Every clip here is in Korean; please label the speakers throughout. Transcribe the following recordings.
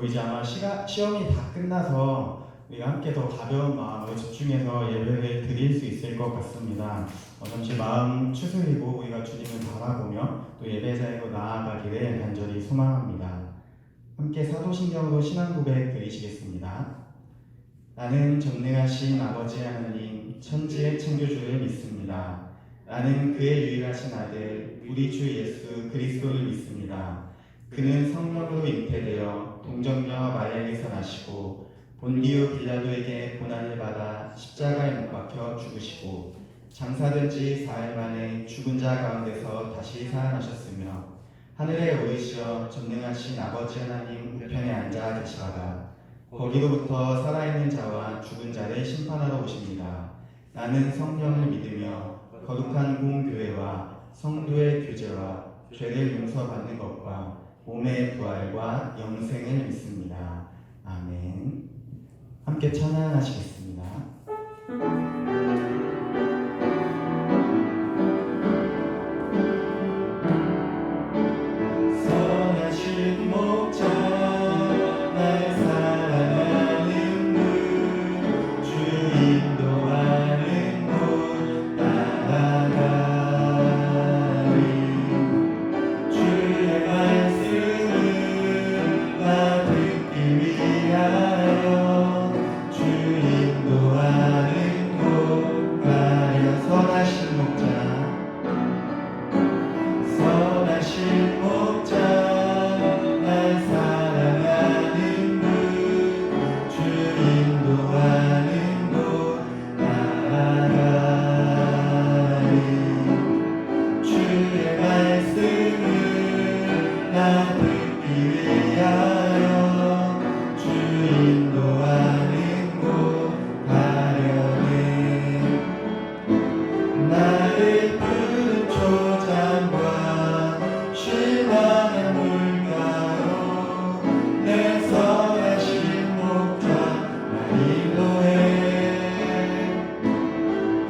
Speaker 1: 이제 아마 시험이 다 끝나서 우리가 함께 더 가벼운 마음으로 집중해서 예배를 드릴 수 있을 것 같습니다. 잠시 마음 추스리고 우리가 주님을 바라보며 또 예배자에로 나아가기를 간절히 소망합니다. 함께 사도신경으로 신앙 고백 드리시겠습니다. 나는 전능하신 아버지 하나님 천지의 창조주를 믿습니다. 나는 그의 유일하신 아들 우리 주 예수 그리스도를 믿습니다. 그는 성령으로 잉태되어 동정녀 마리아에게서 나시고 본디오 빌라도에게 고난을 받아 십자가에 못 박혀 죽으시고 장사된 지 4일 만에 죽은 자 가운데서 다시 살아나셨으며 하늘에 오르시어 전능하신 아버지 하나님 우편에 앉아 계시다가 거기로부터 살아있는 자와 죽은 자를 심판하러 오십니다. 나는 성령을 믿으며 거룩한 공교회와 성도의 교제와 죄를 용서받는 것과 몸의 부활과 영생을 믿습니다. 아멘. 함께 찬양하시겠습니다. 선하신 목자 날 사랑하는 분 주 인도하는 곳 따라가리 주의 말씀을 나 듣기 위하여 주 인도하는 곳 가려 선하신 목자 선하신 목자 날 사랑하는 분 주 인도하는 곳 따라가리 주의 말씀을 나 듣기 위하여 주 인도하는 곳 가려네 나를 푸른 초장과 실망한 물가로 내 선하신 목자 날 인도해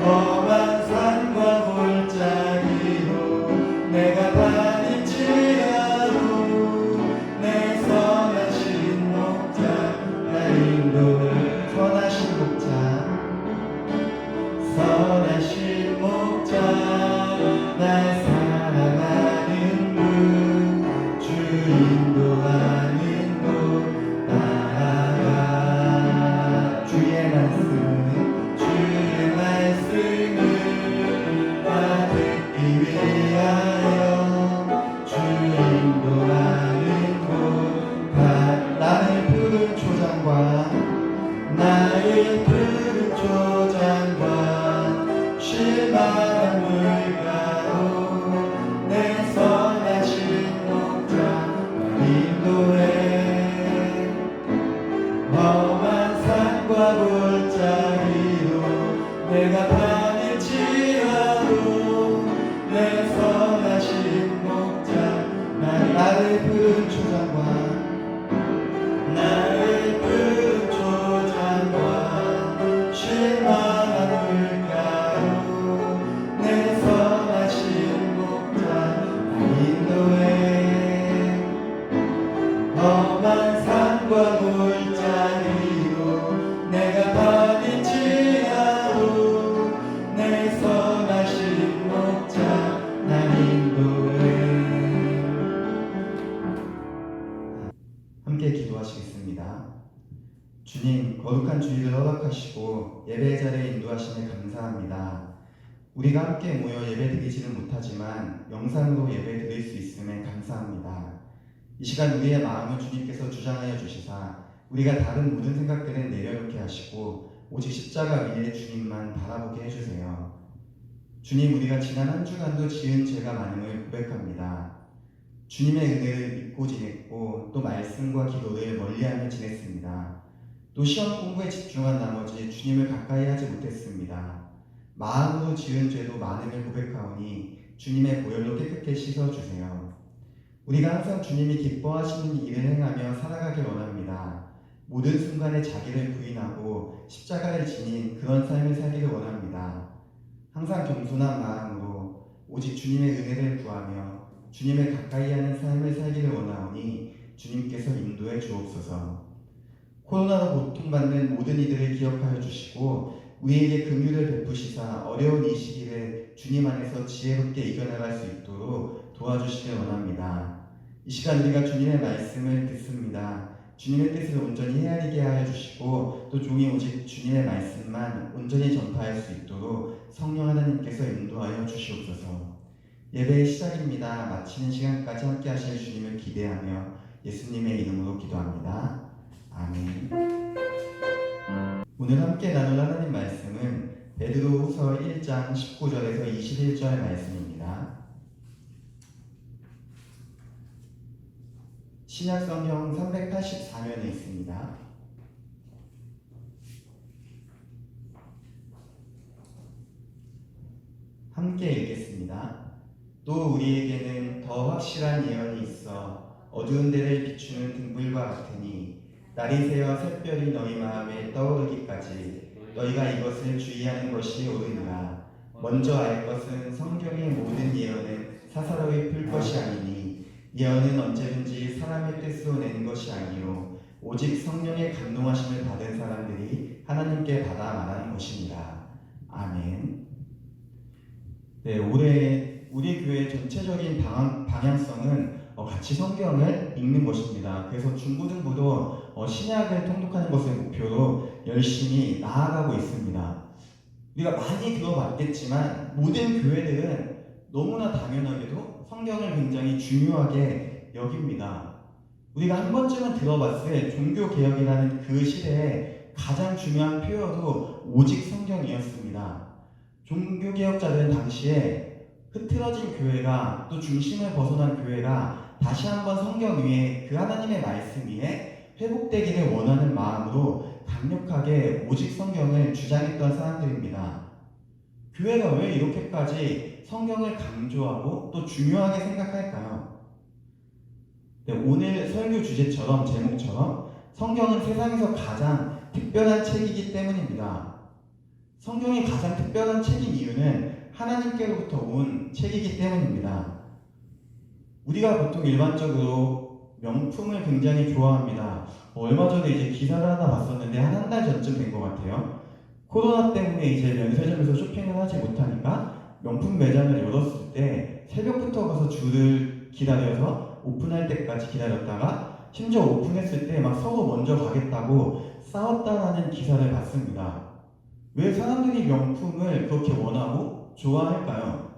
Speaker 1: 험한 산과 골짜기로 내가 다닐지라도 내 선하신 목자 날 인도해 선하신 목자 선하신 목자 날 사랑하는 분 주 인도하는 곳 따라가 주의 말씀을 나 듣기 위하여 주 인도하는 곳 나의 푸른 초장과 나의 푸른 초장과 실망한 물가로 내 선하신 목자 날 인도해 험한 산과 골짜기로 내가 다닐지라도 내 선하신 목자 나의 푸른 초장과 나의 푸른 초장과 실망한 물가로 내 선하신 목자 날 인도해 험한 산과 골짜기로 내가 다닐지라도 내 선하신 목자 날 인도해 함께 기도하시겠습니다. 주님, 거룩한 주일을 허락하시고 예배 자리에 인도하심에 감사합니다. 우리가 함께 모여 예배 드리지는 못하지만 영상으로 예배 드릴 수 있음에 감사합니다. 이 시간 우리의 마음을 주님께서 주장하여 주시사 우리가 다른 모든 생각들은 내려놓게 하시고 오직 십자가 위에 주님만 바라보게 해주세요. 주님, 우리가 지난 한 주간도 지은 죄가 많음을 고백합니다. 주님의 은혜를 믿고 지냈고 또 말씀과 기도를 멀리하며 지냈습니다. 또 시험 공부에 집중한 나머지 주님을 가까이 하지 못했습니다. 마음으로 지은 죄도 많음을 고백하오니 주님의 보혈로 깨끗게 씻어주세요. 우리가 항상 주님이 기뻐하시는 일을 행하며 살아가길 원합니다. 모든 순간에 자기를 부인하고 십자가를 지닌 그런 삶을 살기를 원합니다. 항상 겸손한 마음으로 오직 주님의 은혜를 구하며 주님을 가까이 하는 삶을 살기를 원하오니 주님께서 인도해 주옵소서. 코로나로 고통받는 모든 이들을 기억하여 주시고 우리에게 긍휼을 베푸시사 어려운 이 시기를 주님 안에서 지혜롭게 이겨나갈 수 있도록 도와주시길 원합니다. 이 시간 우리가 주님의 말씀을 듣습니다. 주님의 뜻을 온전히 헤아리게 하여 주시고 또 종이 오직 주님의 말씀만 온전히 전파할 수 있도록 성령 하나님께서 인도하여 주시옵소서. 예배의 시작입니다. 마치는 시간까지 함께 하실 주님을 기대하며 예수님의 이름으로 기도합니다. 아멘. 오늘 함께 나눌 하나님 말씀은 베드로후서 1장 19절에서 21절 말씀입니다. 신약성경 384면에 있습니다. 함께 읽겠습니다. 또 우리에게는 더 확실한 예언이 있어 어두운 데를 비추는 등불과 같으니 날이 새어 샛별이 너희 마음에 떠오르기까지 너희가 이것을 주의하는 것이 옳으니라. 먼저 알 것은 성경의 모든 예언은 사사로이 풀 것이 아니니 예언은 언제든지 사람의 뜻으로 낸 것이 아니요 오직 성령의 감동하심을 받은 사람들이 하나님께 받아 말하는 것입니다. 아멘. 네, 올해 우리 교회의 전체적인 방향성은 같이 성경을 읽는 것입니다. 그래서 중고등부도 신약을 통독하는 것을 목표로 열심히 나아가고 있습니다. 우리가 많이 들어봤겠지만 모든 교회들은 너무나 당연하게도 성경을 굉장히 중요하게 여깁니다. 우리가 한 번쯤은 들어봤을 종교개혁이라는 그 시대에 가장 중요한 표어도 오직 성경이었습니다. 종교개혁자들은 당시에 흐트러진 교회가 또 중심을 벗어난 교회가 다시 한번 성경 위에 그 하나님의 말씀 위에 회복되기를 원하는 마음으로 강력하게 오직 성경을 주장했던 사람들입니다. 교회가 왜 이렇게까지 성경을 강조하고 또 중요하게 생각할까요? 네, 오늘 설교 주제처럼 제목처럼 성경은 세상에서 가장 특별한 책이기 때문입니다. 성경이 가장 특별한 책인 이유는 하나님께로부터 온 책이기 때문입니다. 우리가 보통 일반적으로 명품을 굉장히 좋아합니다. 얼마 전에 이제 기사를 하나 봤었는데 한 달 전쯤 된 것 같아요. 코로나 때문에 이제 면세점에서 쇼핑을 하지 못하니까 명품 매장을 열었을 때 새벽부터 가서 줄을 기다려서 오픈할 때까지 기다렸다가 심지어 오픈했을 때 막 서로 먼저 가겠다고 싸웠다라는 기사를 봤습니다. 왜 사람들이 명품을 그렇게 원하고 좋아할까요?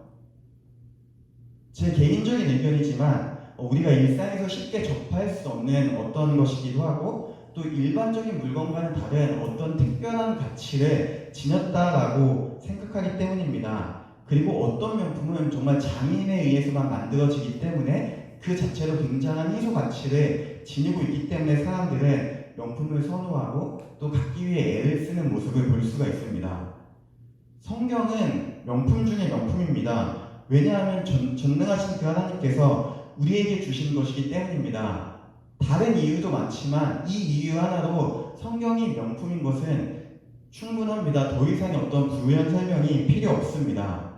Speaker 1: 제 개인적인 의견이지만 우리가 일상에서 쉽게 접할 수 없는 어떤 것이기도 하고 또 일반적인 물건과는 다른 어떤 특별한 가치를 지녔다라고 생각하기 때문입니다. 그리고 어떤 명품은 정말 장인에 의해서만 만들어지기 때문에 그 자체로 굉장한 희소 가치를 지니고 있기 때문에 사람들은 명품을 선호하고 또 갖기 위해 애를 쓰는 모습을 볼 수가 있습니다. 성경은 명품 중에 명품입니다. 왜냐하면 전능하신 그 하나님께서 우리에게 주신 것이기 때문입니다. 다른 이유도 많지만 이 이유 하나로 성경이 명품인 것은 충분합니다. 더 이상의 어떤 부연 설명이 필요 없습니다.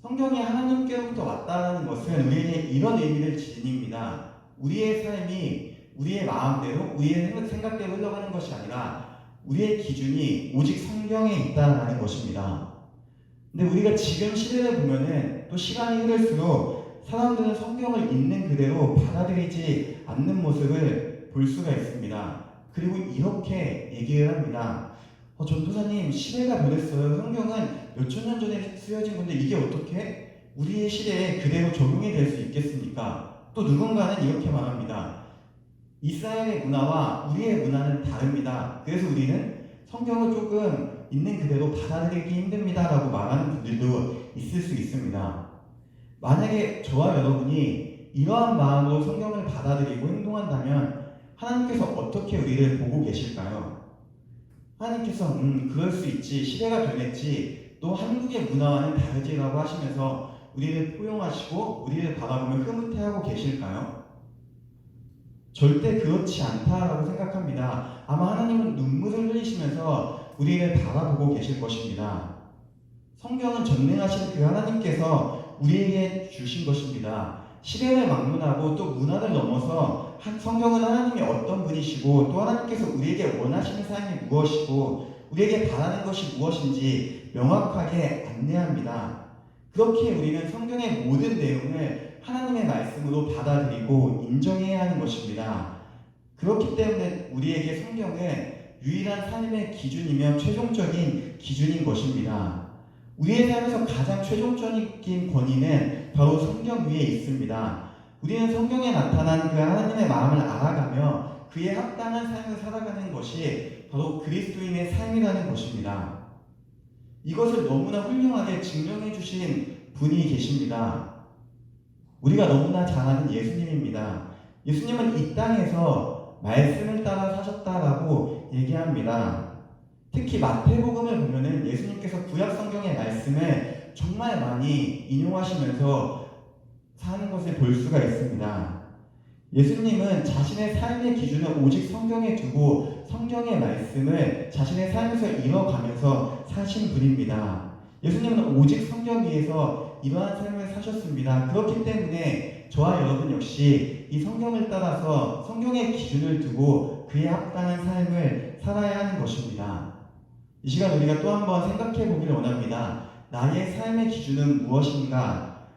Speaker 1: 성경이 하나님께로부터 왔다는 것은 우리에게 이런 의미를 지닙니다. 우리의 삶이 우리의 마음대로 우리의 생각대로 흘러가는 것이 아니라 우리의 기준이 오직 성경에 있다는 것입니다. 근데 우리가 지금 시대를 보면은 또 시간이 흐를수록 사람들은 성경을 있는 그대로 받아들이지 않는 모습을 볼 수가 있습니다. 그리고 이렇게 얘기를 합니다. 전도사님, 시대가 변했어요. 성경은 몇천 년 전에 쓰여진 건데 이게 어떻게 우리의 시대에 그대로 적용이 될 수 있겠습니까? 또 누군가는 이렇게 말합니다. 이스라엘의 문화와 우리의 문화는 다릅니다. 그래서 우리는 성경을 조금 있는 그대로 받아들이기 힘듭니다 라고 말하는 분들도 있을 수 있습니다. 만약에 저와 여러분이 이러한 마음으로 성경을 받아들이고 행동한다면 하나님께서 어떻게 우리를 보고 계실까요? 하나님께서 그럴 수 있지, 시대가 변했지, 또 한국의 문화와는 다르지라고 하시면서 우리를 포용하시고 우리를 바라보며 흐뭇해하고 계실까요? 절대 그렇지 않다라고 생각합니다. 아마 하나님은 눈물을 흘리시면서 우리를 바라보고 계실 것입니다. 성경은 전능하신 그 하나님께서 우리에게 주신 것입니다. 시대를 막론하고 또 문화를 넘어서 성경은 하나님이 어떤 분이시고 또 하나님께서 우리에게 원하시는 삶이 무엇이고 우리에게 바라는 것이 무엇인지 명확하게 안내합니다. 그렇게 우리는 성경의 모든 내용을 하나님의 말씀으로 받아들이고 인정해야 하는 것입니다. 그렇기 때문에 우리에게 성경은 유일한 삶의 기준이며 최종적인 기준인 것입니다. 우리의 삶에서 가장 최종적인 권위는 바로 성경 위에 있습니다. 우리는 성경에 나타난 그 하나님의 마음을 알아가며 그에 합당한 삶을 살아가는 것이 바로 그리스도인의 삶이라는 것입니다. 이것을 너무나 훌륭하게 증명해 주신 분이 계십니다. 우리가 너무나 잘 아는 예수님입니다. 예수님은 이 땅에서 말씀을 따라 사셨다라고 얘기합니다. 특히 마태복음을 보면은 예수님께서 구약 성경의 말씀을 정말 많이 인용하시면서 사는 것을 볼 수가 있습니다. 예수님은 자신의 삶의 기준을 오직 성경에 두고 성경의 말씀을 자신의 삶에서 이뤄가면서 사신 분입니다. 예수님은 오직 성경 위에서 이러한 삶을 사셨습니다. 그렇기 때문에 저와 여러분 역시 이 성경을 따라서 성경의 기준을 두고 그에 합당한 삶을 살아야 하는 것입니다. 이 시간 우리가 또 한번 생각해 보기를 원합니다. 나의 삶의 기준은 무엇인가?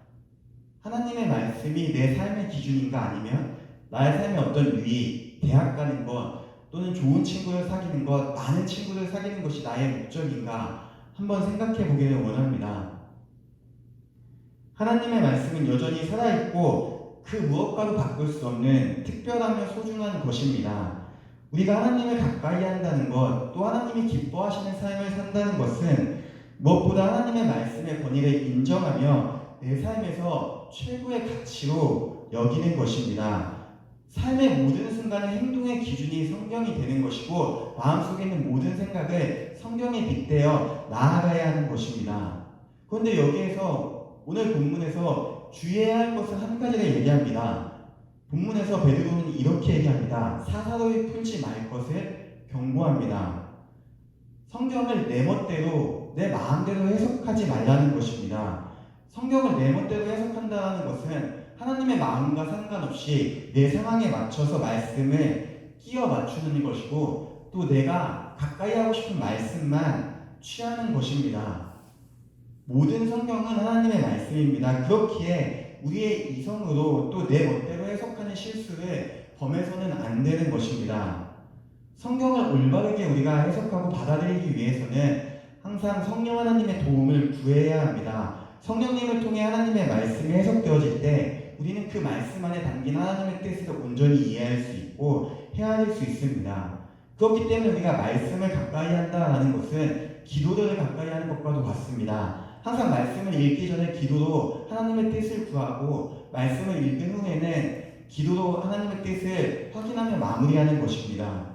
Speaker 1: 하나님의 말씀이 내 삶의 기준인가? 아니면 나의 삶의 어떤 유익, 대학 가는 것, 또는 좋은 친구를 사귀는 것, 많은 친구를 사귀는 것이 나의 목적인가? 한번 생각해 보기를 원합니다. 하나님의 말씀은 여전히 살아있고 그 무엇과도 바꿀 수 없는 특별하며 소중한 것입니다. 우리가 하나님을 가까이 한다는 것, 또 하나님이 기뻐하시는 삶을 산다는 것은 무엇보다 하나님의 말씀의 권위를 인정하며 내 삶에서 최고의 가치로 여기는 것입니다. 삶의 모든 순간의 행동의 기준이 성경이 되는 것이고 마음속에 있는 모든 생각을 성경에 빗대어 나아가야 하는 것입니다. 그런데 여기에서 오늘 본문에서 주의해야 할 것은 한 가지를 얘기합니다. 본문에서 베드로는 이렇게 얘기합니다. 사사로이 풀지 말 것을 경고합니다. 성경을 내 멋대로 내 마음대로 해석하지 말라는 것입니다. 성경을 내 멋대로 해석한다는 것은 하나님의 마음과 상관없이 내 상황에 맞춰서 말씀을 끼워 맞추는 것이고 또 내가 가까이 하고 싶은 말씀만 취하는 것입니다. 모든 성경은 하나님의 말씀입니다. 그렇기에 우리의 이성으로 또 내 멋대로 해석하는 실수를 범해서는 안 되는 것입니다. 성경을 올바르게 우리가 해석하고 받아들이기 위해서는 항상 성령 하나님의 도움을 구해야 합니다. 성령님을 통해 하나님의 말씀이 해석되어질 때 우리는 그 말씀 안에 담긴 하나님의 뜻을 온전히 이해할 수 있고 헤아릴 수 있습니다. 그렇기 때문에 우리가 말씀을 가까이 한다는 것은 기도를 가까이 하는 것과도 같습니다. 항상 말씀을 읽기 전에 기도로 하나님의 뜻을 구하고 말씀을 읽은 후에는 기도로 하나님의 뜻을 확인하며 마무리하는 것입니다.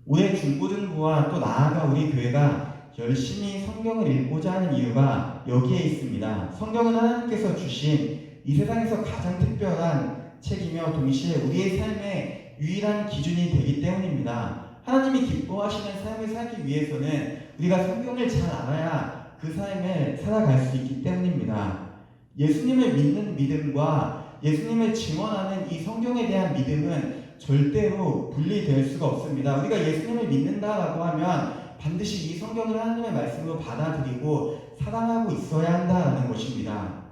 Speaker 1: 올해 중고등부와 또 나아가 우리 교회가 열심히 성경을 읽고자 하는 이유가 여기에 있습니다. 성경은 하나님께서 주신 이 세상에서 가장 특별한 책이며 동시에 우리의 삶의 유일한 기준이 되기 때문입니다. 하나님이 기뻐하시는 삶을 살기 위해서는 우리가 성경을 잘 알아야 그 삶을 살아갈 수 있기 때문입니다. 예수님을 믿는 믿음과 예수님을 증언하는 이 성경에 대한 믿음은 절대로 분리될 수가 없습니다. 우리가 예수님을 믿는다라고 하면 반드시 이 성경을 하나님의 말씀으로 받아들이고 사랑하고 있어야 한다는 것입니다.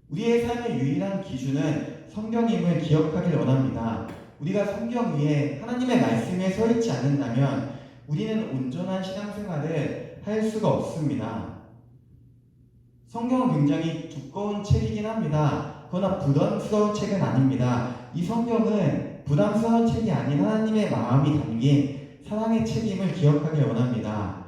Speaker 1: 우리의 삶의 유일한 기준은 성경임을 기억하길 원합니다. 우리가 성경 위에 하나님의 말씀에 서 있지 않는다면 우리는 온전한 신앙생활을 할 수가 없습니다. 성경은 굉장히 두꺼운 책이긴 합니다. 그러나 부담스러운 책은 아닙니다. 이 성경은 부담스러운 책이 아닌 하나님의 마음이 담긴 사랑의 책임을 기억하길 원합니다.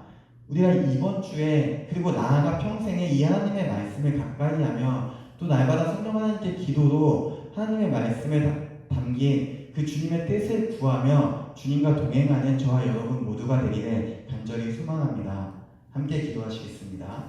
Speaker 1: 우리가 이번 주에 그리고 나아가 평생에 이 하나님의 말씀을 가까이 하며 또 날마다 성령 하나님께 기도로 하나님의 말씀에 담긴 그 주님의 뜻을 구하며 주님과 동행하는 저와 여러분 모두가 되기를 간절히 소망합니다. 함께 기도하시겠습니다.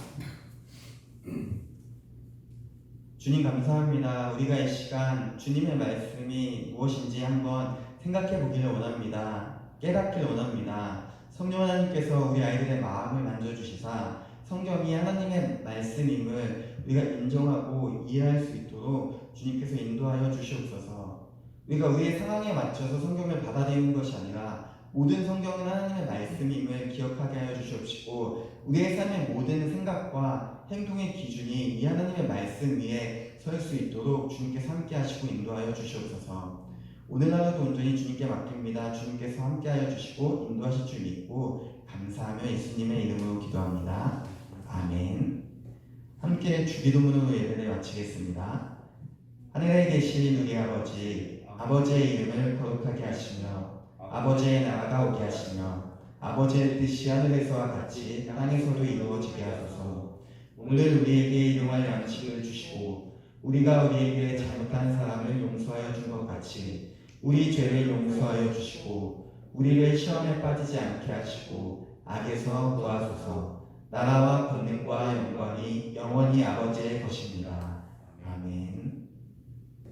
Speaker 1: 주님 감사합니다. 우리가 이 시간 주님의 말씀이 무엇인지 한번 생각해 보기를 원합니다. 깨닫기를 원합니다. 성령 하나님께서 우리 아이들의 마음을 만져주시사 성경이 하나님의 말씀임을 우리가 인정하고 이해할 수 있도록 주님께서 인도하여 주시옵소서. 우리가 우리의 상황에 맞춰서 성경을 받아들이는 것이 아니라 모든 성경은 하나님의 말씀임을 기억하게 하여 주시옵시고, 우리의 삶의 모든 생각과 행동의 기준이 이 하나님의 말씀 위에 설 수 있도록 주님께서 함께 하시고 인도하여 주시옵소서. 오늘 하루도 온전히 주님께 맡깁니다. 주님께서 함께 하여 주시고 인도하실 줄 믿고 감사하며 예수님의 이름으로 기도합니다. 아멘. 함께 주기도문으로 예배를 마치겠습니다. 하늘에 계신 우리 아버지, 아버지의 이름을 거룩하게 하시며 아버지의 나라가 오게 하시며 아버지의 뜻이 하늘에서와 같이 땅에서도 이루어지게 하소서. 오늘 우리에게 일용할 양식을 주시고 우리가 우리에게 잘못한 사람을 용서하여 준 것 같이 우리 죄를 용서하여 주시고 우리를 시험에 빠지지 않게 하시고 악에서 구하소서. 나라와 권능과 영광이 영원히 아버지의 것입니다. 아멘.